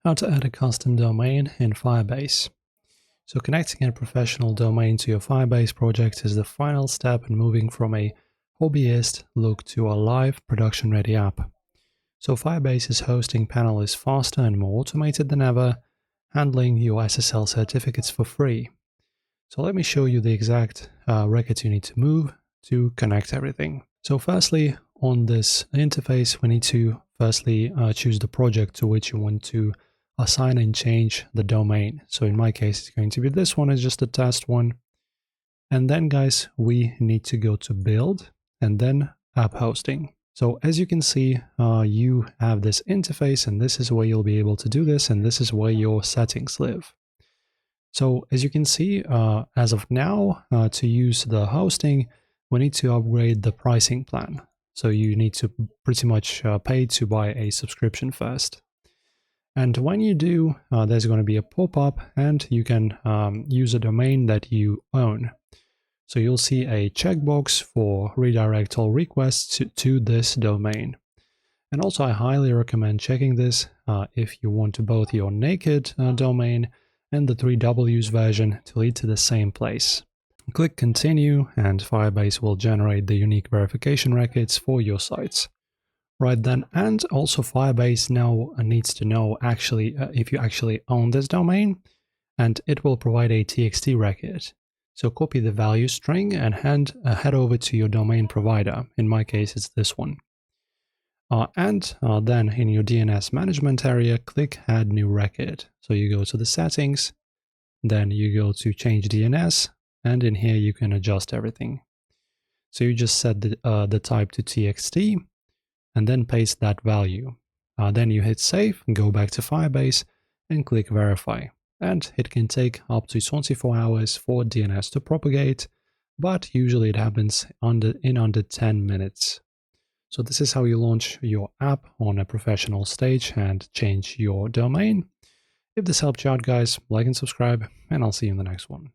How to add a custom domain in Firebase. So connecting a professional domain to your Firebase project is the final step in moving from a hobbyist look to a live production-ready app. So Firebase's hosting panel is faster and more automated than ever, handling your SSL certificates for free. So let me show you the exact record you need to move to connect everything. So firstly, on this interface, we need to firstly choose the project to which you want to assign and change the domain. So in my case, it's going to be this one, it's just a test one. And then guys, we need to go to build and then app hosting. So as you can see, you have this interface and this is where you'll be able to do this, and this is where your settings live. So as you can see, as of now, to use the hosting, we need to upgrade the pricing plan. So you need to pretty much pay to buy a subscription first. And when you do, there's going to be a pop-up and you can use a domain that you own. So you'll see a checkbox for redirect all requests to this domain. And also I highly recommend checking this if you want both your naked domain and the 3Ws version to lead to the same place. Click continue and Firebase will generate the unique verification records for your sites. Right then, and also Firebase now needs to know actually if you actually own this domain, and it will provide a TXT record. So copy the value string and head over to your domain provider. In my case, it's this one. Then in your DNS management area, click add new record. So you go to the settings, then you go to change DNS, and in here you can adjust everything. So you just set the type to TXT, and then paste that value. Then you hit save, go back to Firebase and click verify. And it can take up to 24 hours for DNS to propagate, but usually it happens in under 10 minutes. So this is how you launch your app on a professional stage and change your domain. If this helped you out guys, like and subscribe, and I'll see you in the next one.